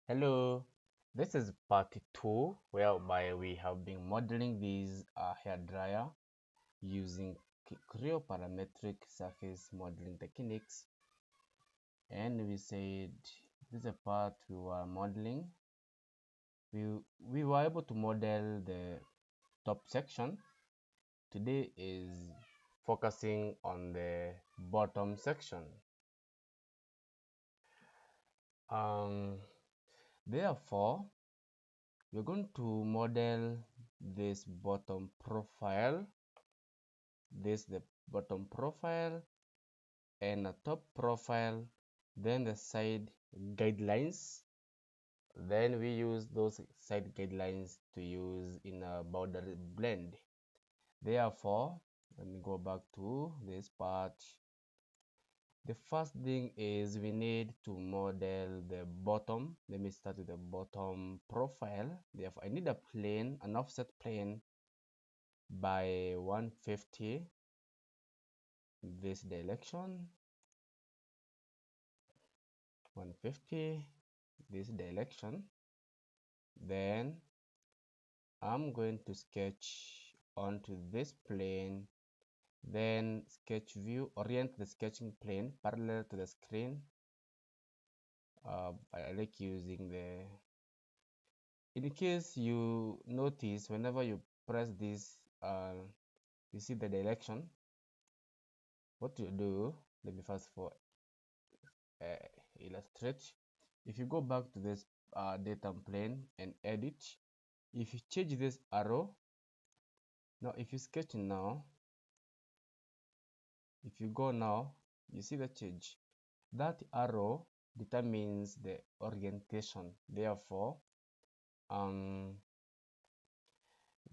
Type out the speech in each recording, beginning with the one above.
Hello, this is part 2 whereby we have been modeling this hair dryer using Creo parametric surface modeling techniques, and we said this is a part we were modeling. We were able to model the top section. Today is focusing on the bottom section. Um, Therefore, we're going to model this bottom profile, this the bottom profile, and a top profile, then the side guidelines. Then we use those side guidelines to use in a boundary blend. Therefore, let me go back to this part. The first thing is we need to model the bottom. Let me start with the bottom profile. Therefore, I need a plane, an offset plane by 150 this direction, 150 this direction. Then I'm going to sketch onto this plane, then sketch view, orient the sketching plane parallel to the screen. I like using the, in case you notice whenever you press this, you see the direction. What you do, let me first for illustrate. If you go back to this data plane and edit, if you change this arrow, now if you sketch now, if you go now, you see the change. That arrow determines the orientation. Um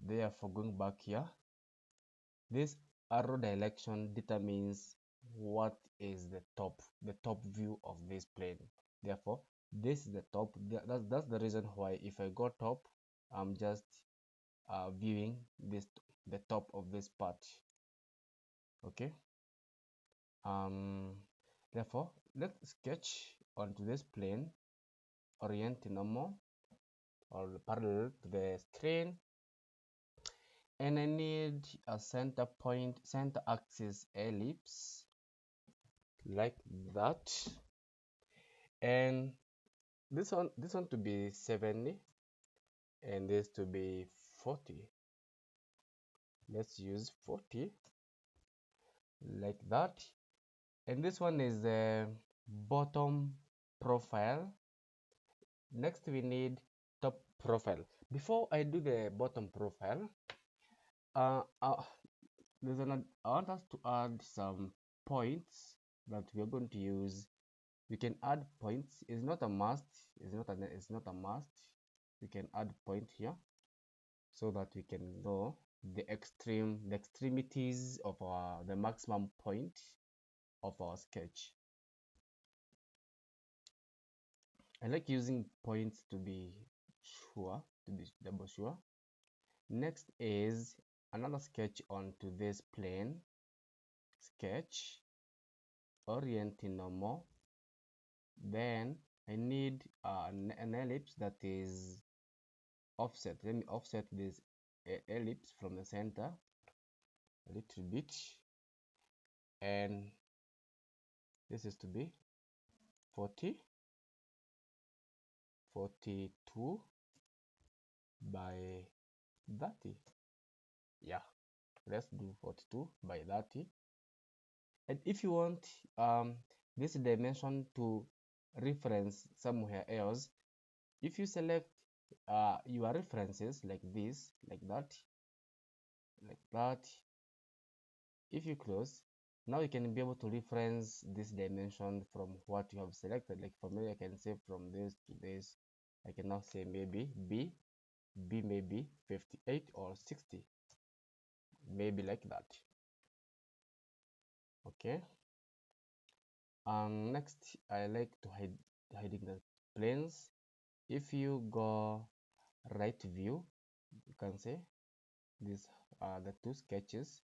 therefore going back here, this arrow direction determines what is the top view of this plane. Therefore, this is the top. That's the reason why if I go top, I'm just viewing this, the top of this part. Okay. Therefore, let's sketch onto this plane, orient normal or parallel to the screen, and I need a center point, center axis ellipse like that, and this one to be 70 and this to be 40. Let's use 40 like that, and this one is the bottom profile. Next we need top profile. Before I do the bottom profile, uh, uh I want us to add some points that we are going to use. We can add points. It's not a must. It's not a must. We can add point here so that we can know the extremities of the maximum point of our sketch. I like using points to be sure, to be double sure. Next is another sketch onto this plane. Sketch, orienting normal. Then I need an ellipse that is offset. Let me offset this ellipse from the center a little bit, and this is to be 40, 42 by 30. Yeah, let's do 42 by 30. And if you want this dimension to reference somewhere else, if you select your references like this, like that, like that, if you close, now you can be able to reference this dimension from what you have selected. Like for me, I can say from this to this, I can now say maybe b maybe 58 or 60, maybe like that. Okay. Next I like to hiding the planes. If you go right view, you can say these are the two sketches.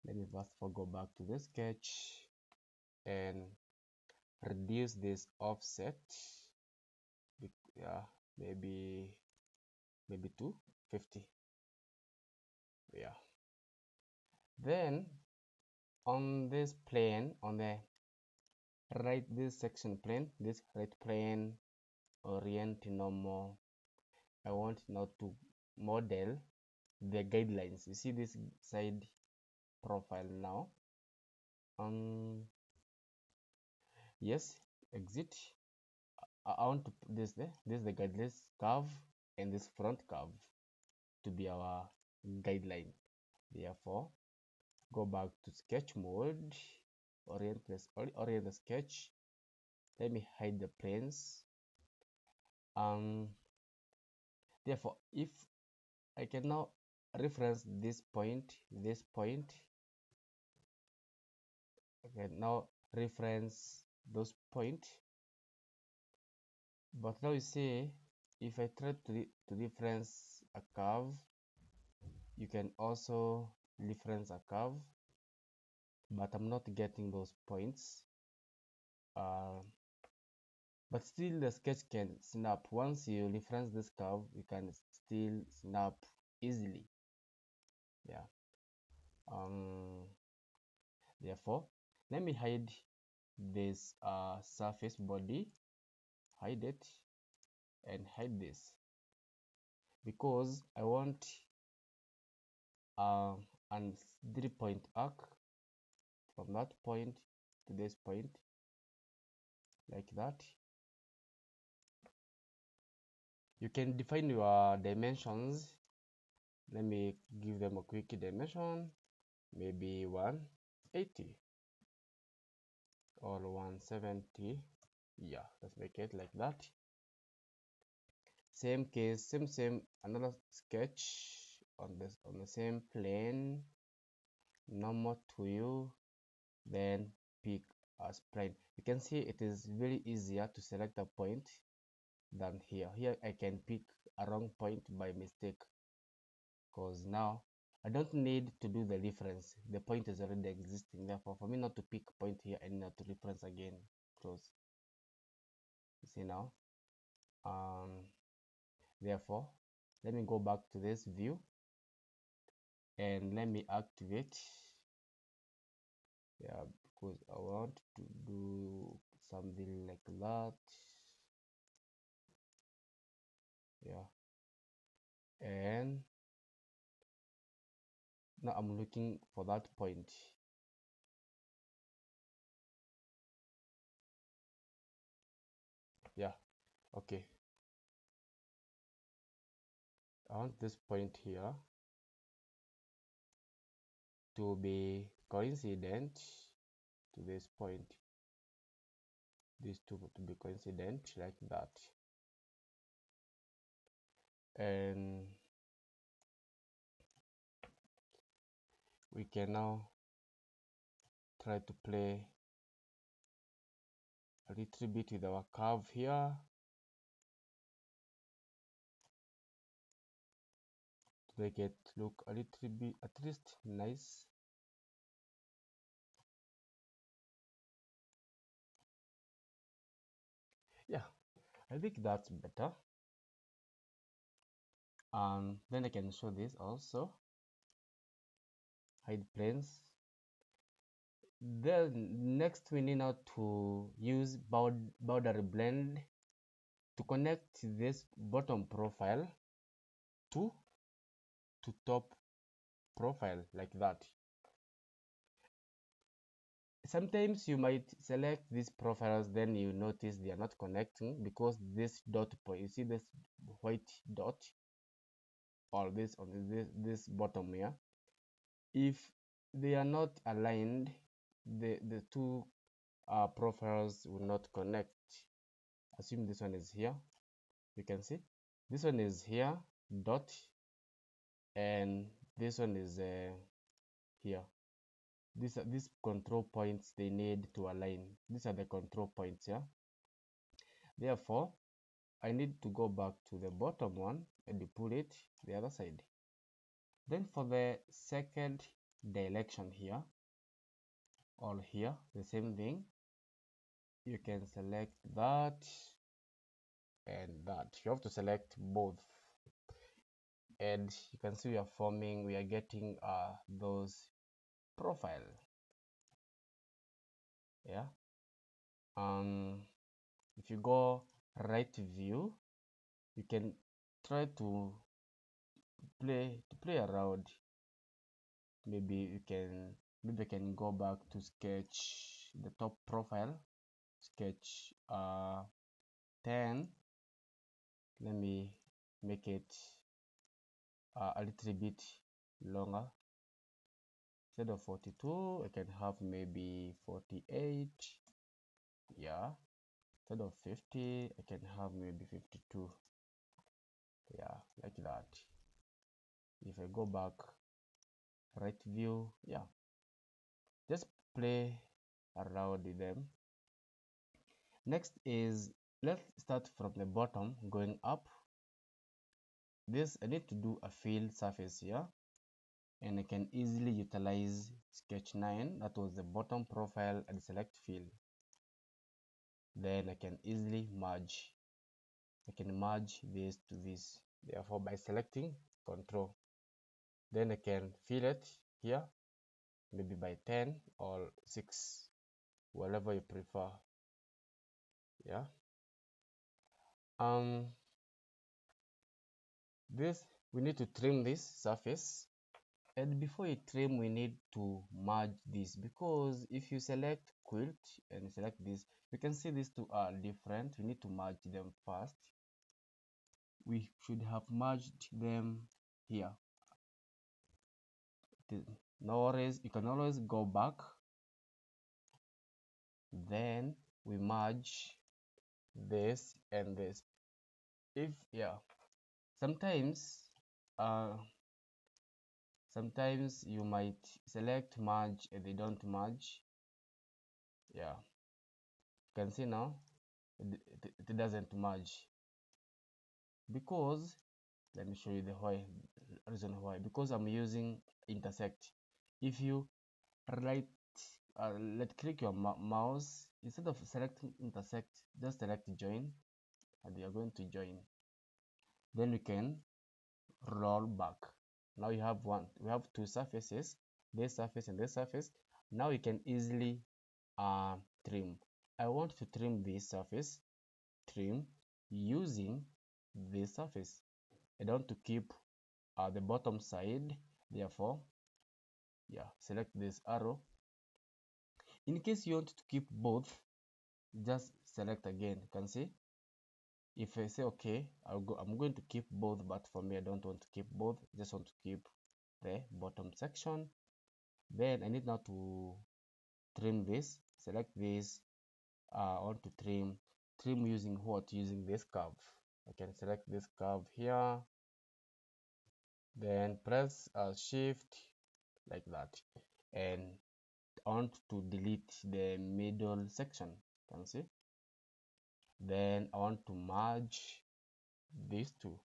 Let me first go back to the sketch, and reduce this offset. Yeah, maybe to 50. Yeah. Then on this plane, on the right, this section plane, this right plane, orient normal, I want now to model the guidelines. You see this side profile now. Yes, exit. I want to put this there. This is the guidelines curve and this front curve to be our guideline. Therefore, go back to sketch mode, orient the sketch. Let me hide the planes. Therefore, if I can now reference this point, I can now reference those points. But now you see, if I try to reference a curve, you can also reference a curve, but I'm not getting those points. But still the sketch can snap. Once you reference this curve, you can still snap easily. Yeah. Therefore, let me hide this surface body, hide it, and hide this, because I want an 3-point arc from that point to this point, like that. You can define your dimensions. Let me give them a quick dimension, maybe 180 or 170. Yeah, let's make it like that. Same case, same another sketch on the same plane, normal to you, then pick a spline. You can see it is very easier to select a point than here. I can pick a wrong point by mistake, because now I don't need to do the reference. The point is already existing. Therefore, for me not to pick a point here and not to reference again, close. You see now. Therefore, let me go back to this view and let me activate. Yeah, because I want to do something like that. Yeah, and now I'm looking for that point. Yeah, okay. I want this point here to be coincident to this point. These two to be coincident like that. And we can now try to play a little bit with our curve here to make it look a little bit at least nice. Yeah, I think that's better. Then I can show this also. Hide planes. Then next we need now to use boundary blend to connect this bottom profile to top profile like that. Sometimes you might select these profiles, then you notice they are not connecting because this dot point, you see this white dot, or this on this bottom here, if they are not aligned, the two profiles will not connect. Assume this one is here, you can see this one is here, dot, and this one is here. These control points, they need to align. These are the control points here. Therefore, I need to go back to the bottom one and pull it the other side. Then for the second direction here, or here, the same thing. you can select that and that. You have to select both, and you can see we are getting those profile. Yeah. If you go right view, you can try to play around. Maybe I can go back to sketch the top profile, sketch 10. Let me make it a little bit longer. Instead of 42, I can have maybe 48. Yeah. Instead of 50, I can have maybe 52. Yeah, like that. If I go back right view, yeah, just play around with them. Next is, let's start from the bottom going up. This I need to do a fill surface here, and I can easily utilize sketch 9. That was the bottom profile, and select fill. Then I can easily merge. I can merge this to this, therefore by selecting control. Then I can fill it here, maybe by 10 or 6, whatever you prefer. Yeah. This, we need to trim this surface, and before you trim we need to merge this, because if you select quilt and select this, you can see these two are different. We need to merge them first. We should have merged them here. No worries, you can always go back, then we merge this and this. If yeah, sometimes sometimes you might select merge and they don't merge. Yeah, you can see now it doesn't merge, because let me show you the reason why. Because I'm using intersect. If you right let click your mouse, instead of selecting intersect, just select join, and you're going to join. Then we can roll back. Now we have two surfaces, this surface and this surface. Now we can easily trim. I want to trim this surface, trim using this surface. I don't want to keep the bottom side, therefore yeah, select this arrow. In case you want to keep both, just select again. You can see, if I say okay, I'm going to keep both, but for me I don't want to keep both, just want to keep the bottom section. Then I need now to trim this. Select this. I want to trim using what? Using this curve. I can select this curve here, then press shift like that, and I want to delete the middle section. You can see. Then I want to merge these two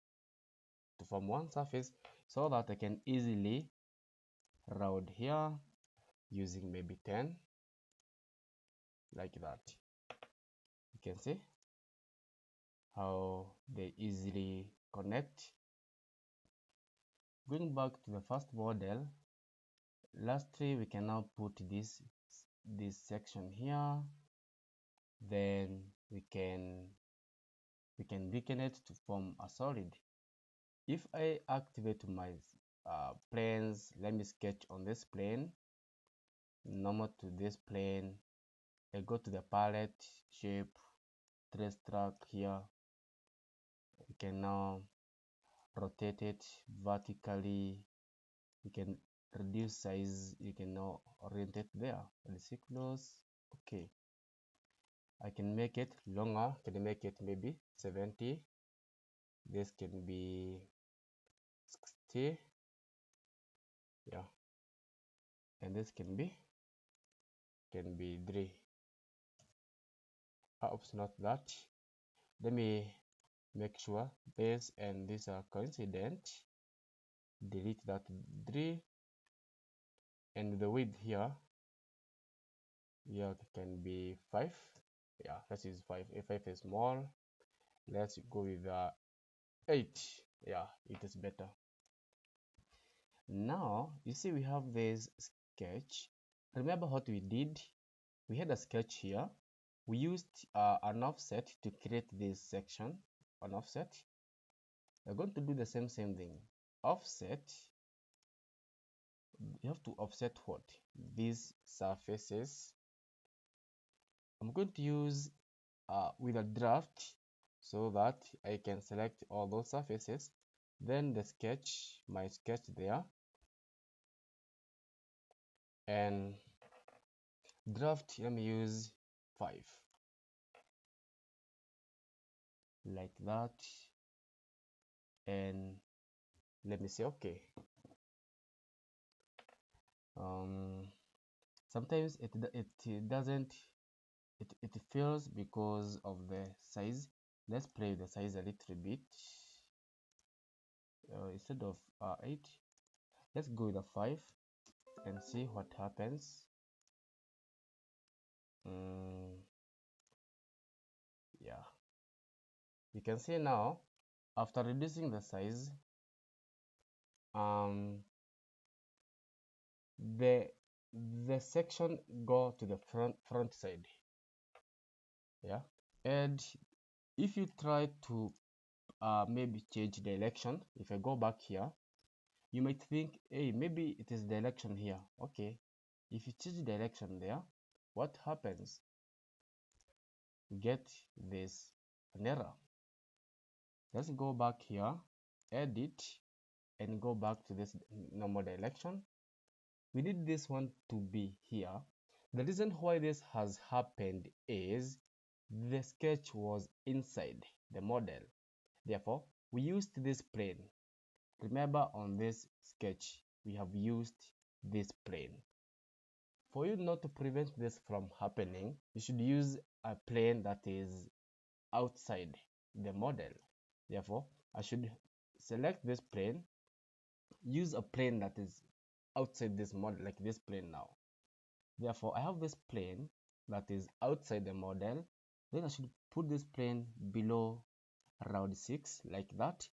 to form one surface, so that I can easily round here using maybe 10, like that. You can see how they easily connect. Going back to the first model, lastly we can now put this section here, then we can weaken it to form a solid. If I activate my planes, let me sketch on this plane, normal to this plane. I go to the palette, shape, trace track here. We can now rotate it vertically. You can reduce size, you can now orient it there. Let's see close. Okay, I can make it longer. Can make it maybe 70. This can be 60. Yeah, and this can be 3. Oops, not that. Let me make sure this and this are coincident. Delete that 3, and the width here can be 5. Yeah, let's use 5. If 5 is small, let's go with 8. Yeah, it is better. Now you see we have this sketch. Remember what we did? We had a sketch here. We used an offset to create this section. An offset. We're going to do the same thing. Offset. You have to offset what? These surfaces. I'm going to use with a draft so that I can select all those surfaces. Then the sketch, my sketch there, and draft. Let me use 5 like that, and let me say okay. Sometimes it doesn't, it fails because of the size. Let's play with the size a little bit. Instead of 8, let's go with a 5 and see what happens. Yeah, you can see now after reducing the size, the section go to the front side. Yeah, and if you try to maybe change the direction, if I go back here, you might think, hey, maybe it is direction here. Okay, if you change direction there, what happens? Get this an error. Let's go back here, edit, and go back to this normal direction. We need this one to be here. The reason why this has happened is the sketch was inside the model. Therefore, we used this plane. Remember, on this sketch, we have used this plane. For you not to prevent this from happening, you should use a plane that is outside the model. Therefore, I should select this plane, use a plane that is outside this model, like this plane now. Therefore, I have this plane that is outside the model. Then I should put this plane below round 6 like that.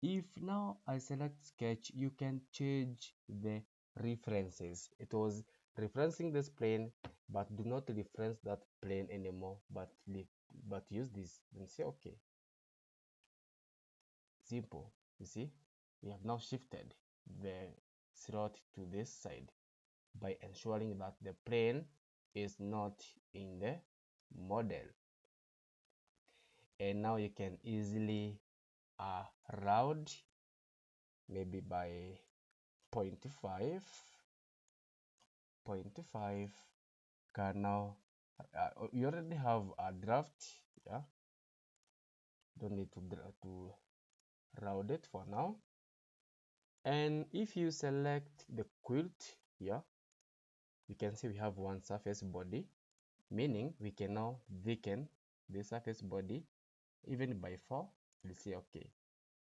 If now I select sketch, you can change the references. It was referencing this plane, but do not reference that plane anymore, but use this and say okay. Simple. You see, we have now shifted the slot to this side by ensuring that the plane is not in the model. And now you can easily round maybe by 0.5. Okay, now you already have a draft. Yeah, don't need to round it for now. And if you select the quilt, yeah, you can see we have one surface body, meaning we can now thicken the surface body even by 4. We'll say okay,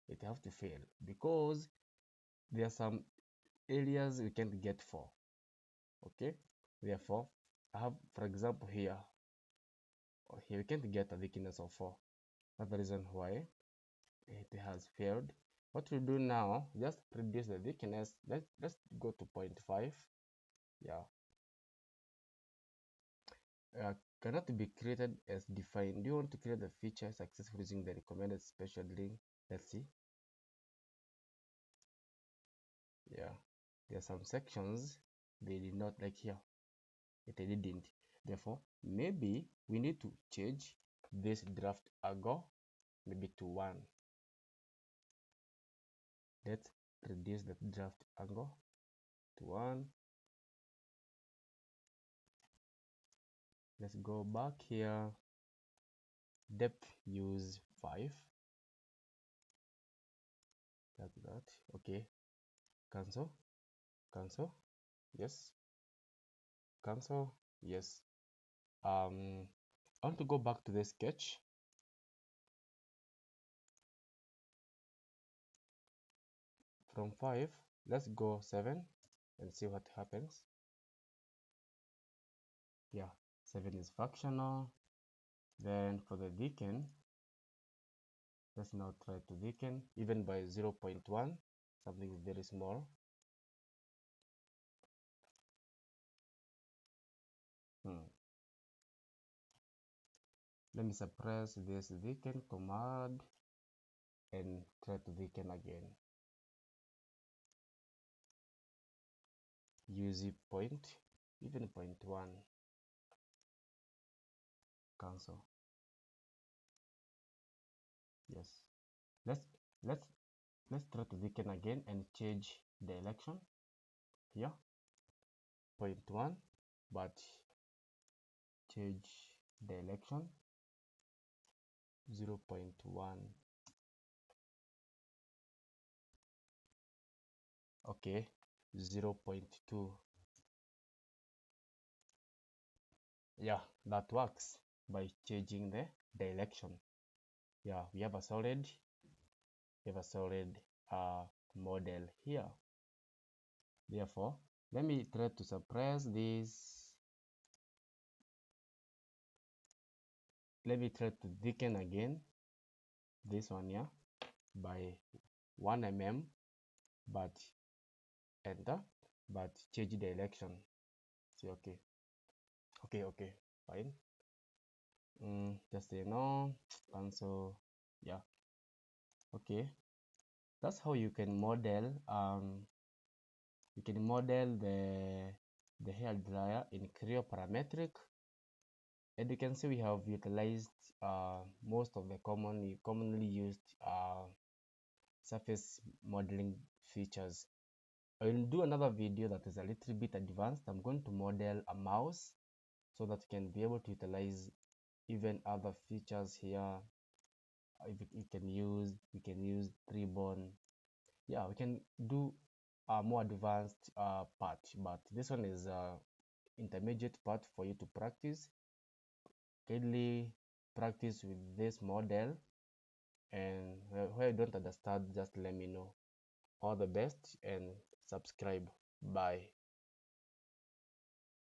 it have to fail because there are some areas we can't get 4. Okay, therefore I have, for example, here we can't get a thickness of 4. That's the reason why it has failed. What we do now, just reduce the thickness. Let's go to 0.5. Yeah, cannot be created as defined. Do you want to create the feature successfully using the recommended special link? Let's see. Yeah, there are some sections they did not like here. They didn't. Therefore, maybe we need to change this draft angle maybe to 1. Let's reduce the draft angle to 1. Let's go back here. Depth, use 5 like that. Okay, cancel, yes, cancel, yes. I want to go back to the sketch. From 5, let's go 7 and see what happens. Yeah, 7 is functional. Then for the deacon, let's now try to deacon even by 0.1, something very small. Let me suppress this deacon command and try to deacon again. Use it point, even 0.1, cancel. Yes. Let's let's let's try to deacon again and change the election here. 0.1, but change the election 0.1. Okay, 0.2. Yeah, that works by changing the direction. Yeah, we have a solid model here. Therefore, let me try to suppress this. Let me try to deacon again this one here by 1 mm, but enter, but change the direction. See, okay, fine. Just cancel. Yeah, okay. That's how you can model the hair dryer in Creo parametric. And you can see we have utilized most of the commonly used surface modeling features. I will do another video that is a little bit advanced. I'm going to model a mouse so that you can be able to utilize even other features here. We can use ribbon. Yeah, we can do a more advanced part, but this one is intermediate part for you to practice. Kindly practice with this model, and where you don't understand, just let me know. All the best and subscribe. Bye.